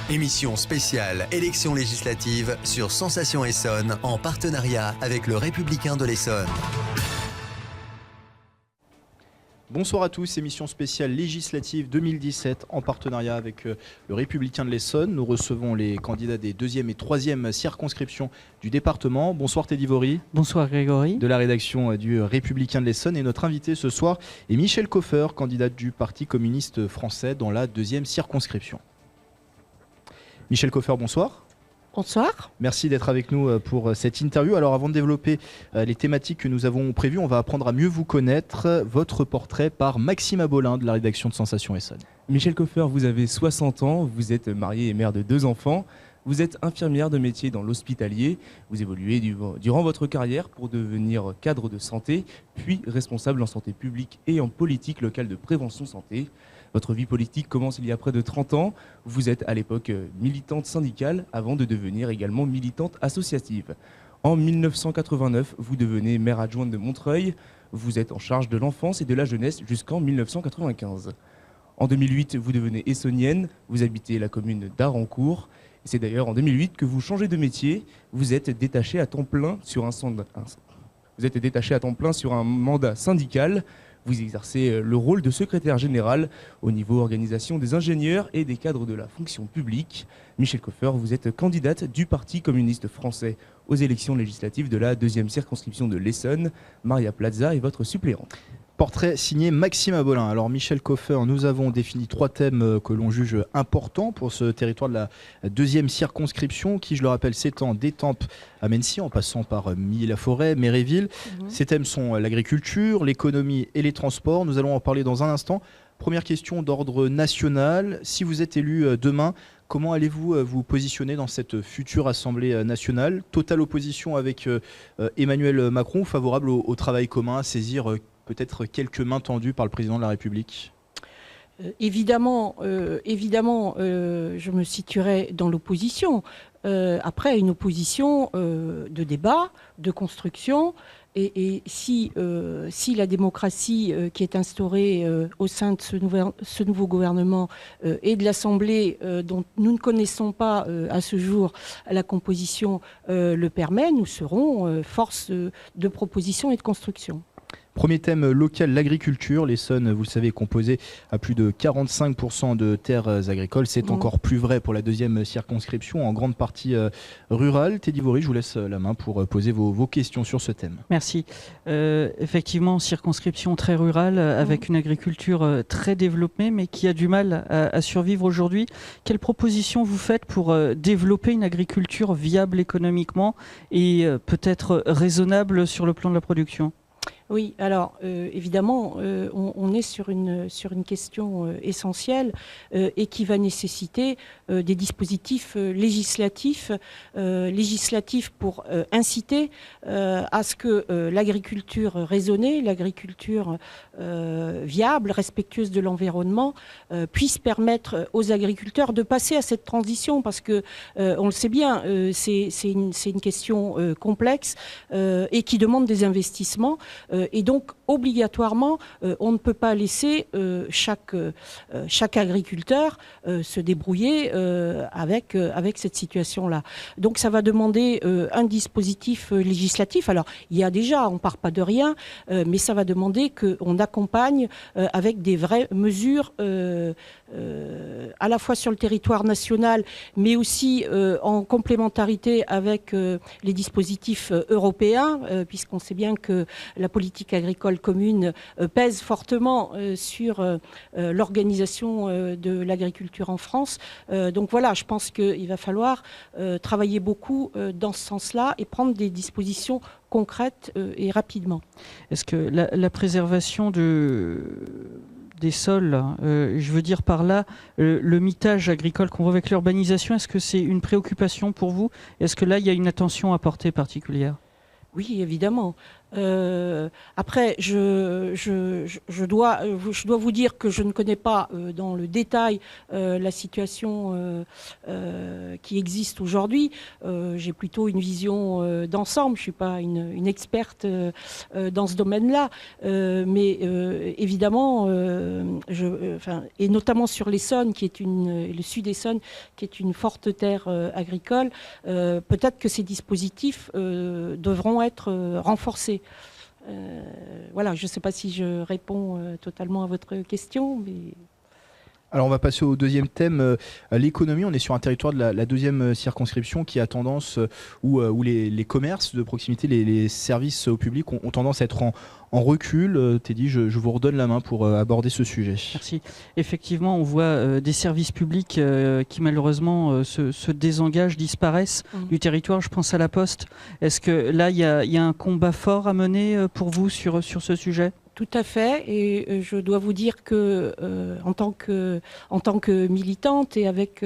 Émission spéciale élections législatives sur Sensation Essonne en partenariat avec le Républicain de l'Essonne. Bonsoir à tous, émission spéciale législative 2017 en partenariat avec le Républicain de l'Essonne. Nous recevons les candidats des 2e et 3e circonscriptions du département. Bonsoir Teddy Vory. Bonsoir Grégory. De la rédaction du Républicain de l'Essonne. Et notre invité ce soir est Michèle Koffer, candidate du Parti communiste français dans la 2e circonscription. Michèle Koffer, bonsoir. Bonsoir. Merci d'être avec nous pour cette interview. Alors avant de développer les thématiques que nous avons prévues, on va apprendre à mieux vous connaître. Votre portrait par Maxime Abolin de la rédaction de Sensation Essonne. Michèle Koffer, vous avez 60 ans, vous êtes mariée et mère de 2 enfants. Vous êtes infirmière de métier dans l'hospitalier. Vous évoluez durant votre carrière pour devenir cadre de santé, puis responsable en santé publique et en politique locale de prévention santé. Votre vie politique commence il y a près de 30 ans. Vous êtes à l'époque militante syndicale avant de devenir également militante associative. En 1989, vous devenez maire adjointe de Montreuil. Vous êtes en charge de l'enfance et de la jeunesse jusqu'en 1995. En 2008, vous devenez essonnienne. Vous habitez la commune d'Arancourt. C'est d'ailleurs en 2008 que vous changez de métier. Vous êtes détaché à temps plein sur un mandat syndical. Vous exercez le rôle de secrétaire général au niveau organisation des ingénieurs et des cadres de la fonction publique. Michèle Koffer, vous êtes candidate du Parti communiste français aux élections législatives de la 2e circonscription de l'Essonne. Maria Plaza est votre suppléante. Portrait signé Maxime Abolin. Alors Michèle Koffer, nous avons défini 3 thèmes que l'on juge importants pour ce territoire de la 2e circonscription qui, je le rappelle, s'étend d'Étampes à Mennecy en passant par Milly-la-Forêt, Méréville. Ces thèmes sont l'agriculture, l'économie et les transports. Nous allons en parler dans un instant. Première question d'ordre national. Si vous êtes élu demain, comment allez-vous vous positionner dans cette future Assemblée nationale? Totale opposition avec Emmanuel Macron ou favorable au travail commun, à saisir peut-être quelques mains tendues par le président de la République? Évidemment, je me situerai dans l'opposition. Après, une opposition de débat, de construction. Et si la démocratie qui est instaurée au sein de ce nouveau gouvernement et de l'Assemblée, dont nous ne connaissons pas à ce jour la composition, le permet, nous serons force de proposition et de construction. Premier thème local, l'agriculture. L'Essonne, vous le savez, est composée à plus de 45% de terres agricoles. C'est encore plus vrai pour la 2e circonscription, en grande partie rurale. Teddy Vory, je vous laisse la main pour poser vos questions sur ce thème. Merci. Effectivement, circonscription très rurale, avec une agriculture très développée, mais qui a du mal à survivre aujourd'hui. Quelles propositions vous faites pour développer une agriculture viable économiquement et peut-être raisonnable sur le plan de la production ? Oui, alors évidemment, on est sur une question essentielle et qui va nécessiter des dispositifs législatifs pour inciter à ce que l'agriculture raisonnée, l'agriculture viable, respectueuse de l'environnement, puisse permettre aux agriculteurs de passer à cette transition, parce que on le sait bien, c'est une question complexe et qui demande des investissements. Et donc, obligatoirement, on ne peut pas laisser chaque agriculteur se débrouiller avec cette situation-là. Donc, ça va demander un dispositif législatif. Alors, il y a déjà, on ne part pas de rien, mais ça va demander qu'on accompagne avec des vraies mesures à la fois sur le territoire national, mais aussi en complémentarité avec les dispositifs européens, puisqu'on sait bien que la politique agricole commune pèse fortement sur l'organisation de l'agriculture en France. Donc voilà, je pense qu'il va falloir travailler beaucoup dans ce sens-là et prendre des dispositions concrètes et rapidement. Est-ce que la préservation des sols, je veux dire par là, le mitage agricole qu'on voit avec l'urbanisation, est-ce que c'est une préoccupation pour vous? Est-ce que là, il y a une attention à porter particulière? Oui, évidemment. Après, je dois vous dire que je ne connais pas dans le détail la situation qui existe aujourd'hui. J'ai plutôt une vision d'ensemble. Je ne suis pas une experte dans ce domaine-là. Mais évidemment, et notamment sur l'Essonne, le sud Essonne, qui est une forte terre agricole, peut-être que ces dispositifs devront être renforcés. Voilà, je ne sais pas si je réponds totalement à votre question, mais... Alors on va passer au deuxième thème, l'économie. On est sur un territoire de la deuxième circonscription qui a tendance, où les commerces de proximité, les services au public ont tendance à être en recul. Teddy, je vous redonne la main pour aborder ce sujet. Merci. Effectivement, on voit des services publics qui malheureusement se désengagent, disparaissent du territoire. Je pense à la Poste. Est-ce que là, il y a un combat fort à mener pour vous sur ce sujet ? Tout à fait, et je dois vous dire que en tant que militante et avec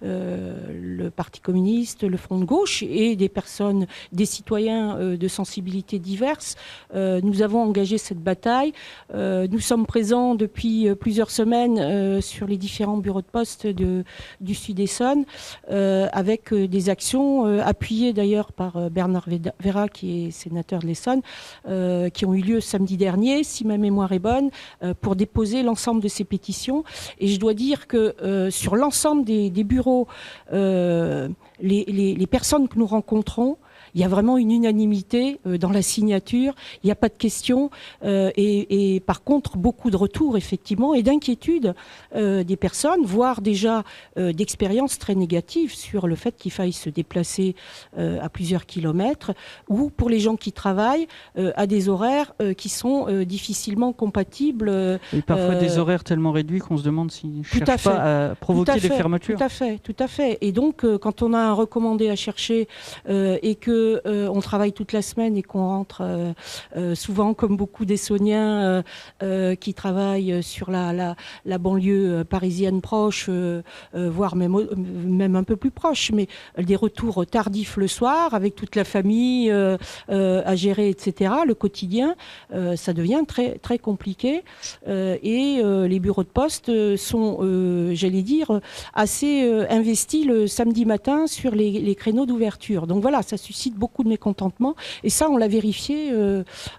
le Parti communiste, le Front de gauche et des citoyens de sensibilités diverses, nous avons engagé cette bataille. Nous sommes présents depuis plusieurs semaines sur les différents bureaux de poste du Sud-Essonne avec des actions appuyées d'ailleurs par Bernard Vera, qui est sénateur de l'Essonne, qui ont eu lieu samedi dernier, si ma mémoire est bonne, pour déposer l'ensemble de ces pétitions. Et je dois dire que sur l'ensemble des bureaux, les personnes que nous rencontrons, il y a vraiment une unanimité dans la signature, il n'y a pas de questions et par contre beaucoup de retours effectivement et d'inquiétudes des personnes, voire déjà d'expériences très négatives sur le fait qu'il faille se déplacer à plusieurs kilomètres ou pour les gens qui travaillent à des horaires qui sont difficilement compatibles. Et parfois des horaires tellement réduits qu'on se demande s'ils ne cherchent pas à provoquer des fermetures. Tout à fait. Et donc quand on a un recommandé à chercher et que on travaille toute la semaine et qu'on rentre souvent comme beaucoup d'Essonniens qui travaillent sur la banlieue parisienne proche, voire même un peu plus proche, mais des retours tardifs le soir avec toute la famille à gérer, etc. Le quotidien, ça devient très, très compliqué et les bureaux de poste sont, j'allais dire, assez investis le samedi matin sur les créneaux d'ouverture. Donc voilà, ça suscite beaucoup de mécontentement et ça on l'a vérifié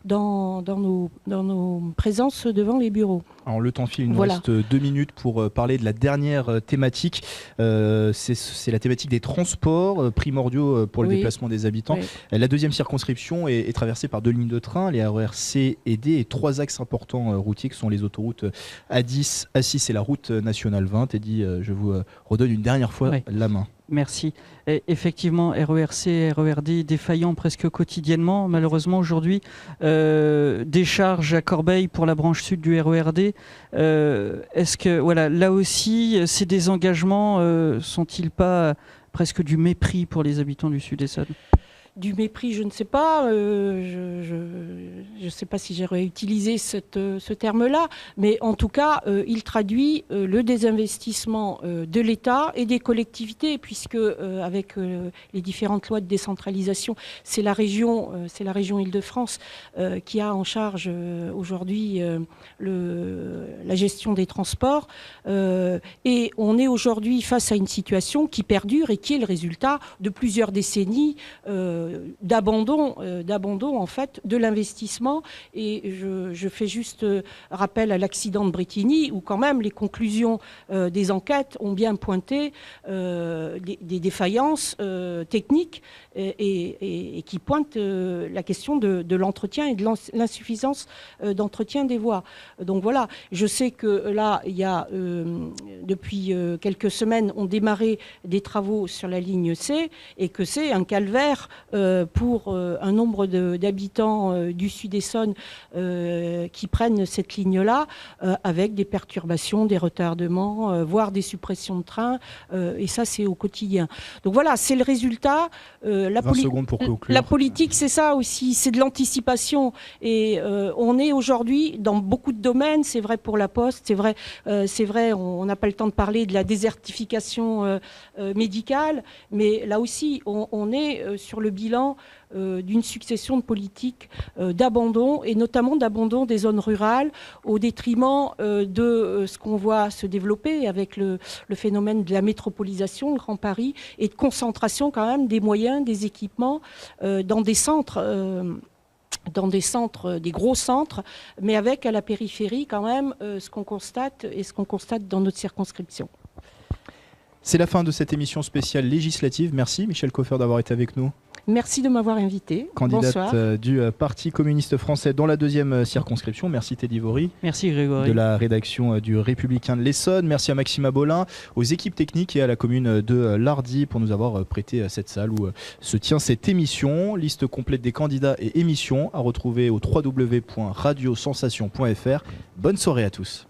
dans nos présences devant les bureaux. Alors le temps file, il nous reste 2 minutes pour parler de la dernière thématique. C'est la thématique des transports primordiaux pour le déplacement des habitants. Oui. La deuxième circonscription est traversée par 2 lignes de train, les RER C et D, et 3 axes importants routiers qui sont les autoroutes A10, A6 et la route nationale 20. Et dit, je vous redonne une dernière fois la main. Merci. Et effectivement, RERC, RERD défaillants presque quotidiennement. Malheureusement, aujourd'hui, décharge à Corbeil pour la branche sud du RERD. Est-ce que, voilà, là aussi, ces désengagements sont-ils pas presque du mépris pour les habitants du Sud-Essonne ? Du mépris, je ne sais pas. Je ne sais pas si j'aurais utilisé ce terme-là, mais en tout cas, il traduit le désinvestissement de l'État et des collectivités, puisque avec les différentes lois de décentralisation, c'est la région Île-de-France qui a en charge aujourd'hui la gestion des transports. Et on est aujourd'hui face à une situation qui perdure et qui est le résultat de plusieurs décennies d'abandon en fait de l'investissement. Et je fais juste rappel à l'accident de Brétigny où quand même les conclusions des enquêtes ont bien pointé des défaillances techniques et qui pointent la question de l'entretien et de l'insuffisance d'entretien des voies. Donc voilà, je sais que là il y a depuis quelques semaines ont démarré des travaux sur la ligne C et que c'est un calvaire pour un nombre d'habitants du Sud-Essonne qui prennent cette ligne-là avec des perturbations, des retardements, voire des suppressions de trains. Et ça, c'est au quotidien. Donc voilà, c'est le résultat. 20 secondes pour conclure. La politique, c'est ça aussi, c'est de l'anticipation. Et on est aujourd'hui dans beaucoup de domaines, c'est vrai pour la Poste, c'est vrai on n'a pas le entendre parler de la désertification médicale, mais là aussi, on est sur le bilan d'une succession de politiques d'abandon, et notamment d'abandon des zones rurales au détriment de ce qu'on voit se développer avec le phénomène de la métropolisation, le Grand Paris, et de concentration quand même des moyens, des équipements dans des centres, des gros centres, mais avec à la périphérie quand même ce qu'on constate dans notre circonscription. C'est la fin de cette émission spéciale législative. Merci Michel Koffer d'avoir été avec nous. Merci de m'avoir invité. Candidate Bonsoir. Du Parti communiste français dans la 2e circonscription. Merci Teddy Vory. Merci Grégory. De la rédaction du Républicain de l'Essonne. Merci à Maxime Abolin, aux équipes techniques et à la commune de Lardy pour nous avoir prêté cette salle où se tient cette émission. Liste complète des candidats et émissions à retrouver au www.radiosensation.fr. Bonne soirée à tous.